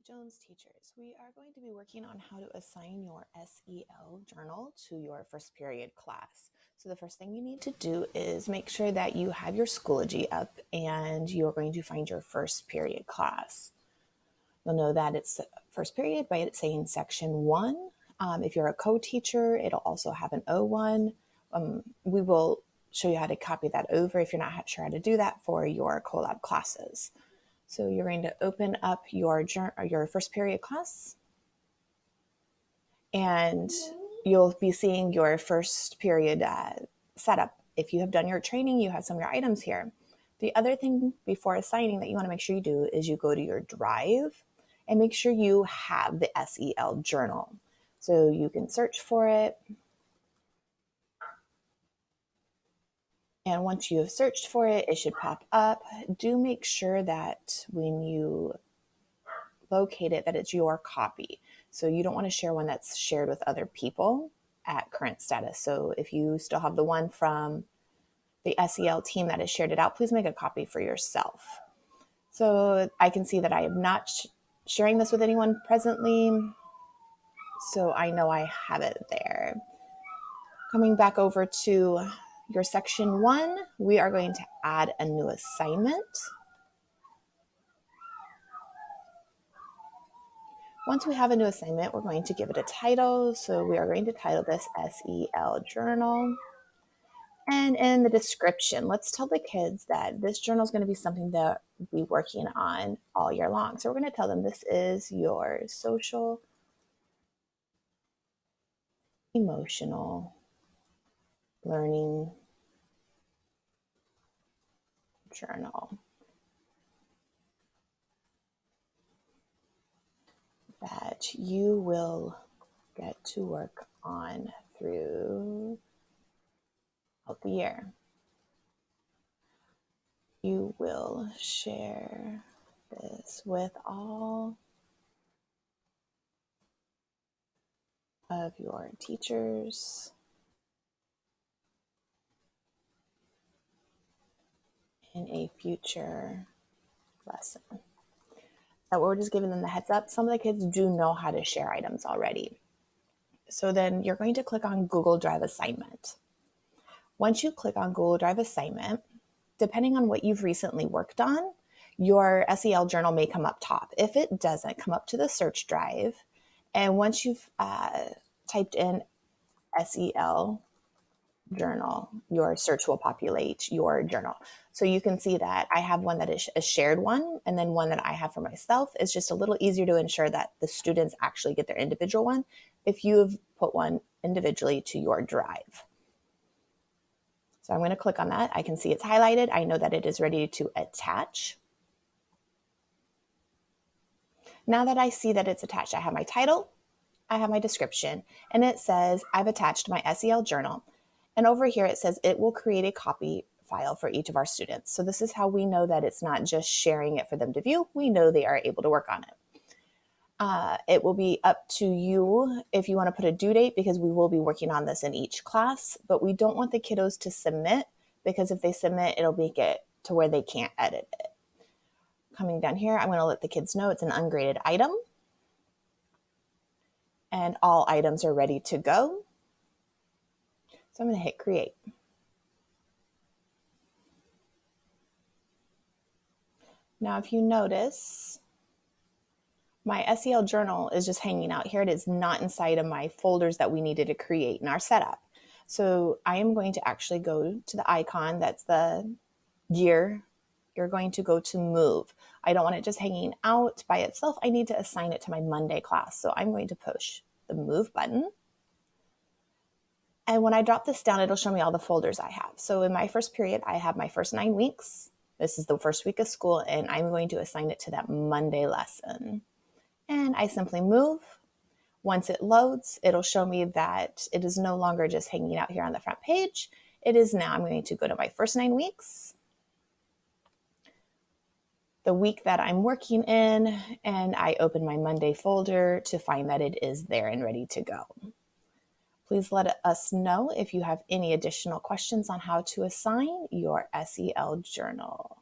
Jones teachers, we are going to be working on how to assign your SEL journal to your first period class. So the first thing you need to do is make sure that you have your Schoology up and you're going to find your first period class. You'll know that it's first period by it saying section 1. If you're a co-teacher, it'll also have an O1. We will show you how to copy that over if you're not sure how to do that for your collab classes. So you're going to open up your first period class, and you'll be seeing your first period setup. If you have done your training, you have some of your items here. The other thing before assigning that you want to make sure you do is you go to your drive and make sure you have the SEL journal. So you can search for it. And once you have searched for it, it should pop up. Do make sure that when you locate it, that it's your copy. So you don't want to share one that's shared with other people at current status. So if you still have the one from the SEL team that has shared it out, please make a copy for yourself. So I can see that I am not sharing this with anyone presently. So I know I have it there. Coming back over to your section 1, we are going to add a new assignment. Once we have a new assignment, we're going to give it a title. So we are going to title this SEL Journal. And in the description, let's tell the kids that this journal is going to be something that we'll be working on all year long. So we're going to tell them this is your social, emotional learning journal that you will get to work on throughout the year. You will share this with all of your teachers in a future lesson. That we're just giving them the heads up. Some of the kids do know how to share items already. So then you're going to click on Google Drive Assignment. Once you click on Google Drive Assignment, depending on what you've recently worked on, your SEL journal may come up top. If it doesn't, come up to the search drive. And once you've typed in SEL journal, your search will populate your journal. So you can see that I have one that is a shared one, and then one that I have for myself. It's just a little easier to ensure that the students actually get their individual one if you've put one individually to your drive. So I'm going to click on that. I can see it's highlighted. I know that it is ready to attach. Now that I see that it's attached, I have my title, I have my description, and it says I've attached my SEL journal. And over here, it says it will create a copy file for each of our students. So this is how we know that it's not just sharing it for them to view. We know they are able to work on it. It will be up to you if you want to put a due date, because we will be working on this in each class, but we don't want the kiddos to submit, because if they submit, it'll make it to where they can't edit it. Coming down here, I'm going to let the kids know it's an ungraded item, and all items are ready to go. So I'm going to hit create. Now, if you notice, my SEL journal is just hanging out here. It is not inside of my folders that we needed to create in our setup. So I am going to actually go to the icon. That's the gear. You're going to go to move. I don't want it just hanging out by itself. I need to assign it to my Monday class. So I'm going to push the move button. And when I drop this down, it'll show me all the folders I have. So in my first period, I have my first 9 weeks. This is the first week of school, and I'm going to assign it to that Monday lesson. And I simply move. Once it loads, it'll show me that it is no longer just hanging out here on the front page. It is now. I'm going to go to my first 9 weeks, the week that I'm working in, and I open my Monday folder to find that it is there and ready to go. Please let us know if you have any additional questions on how to assign your SEL journal.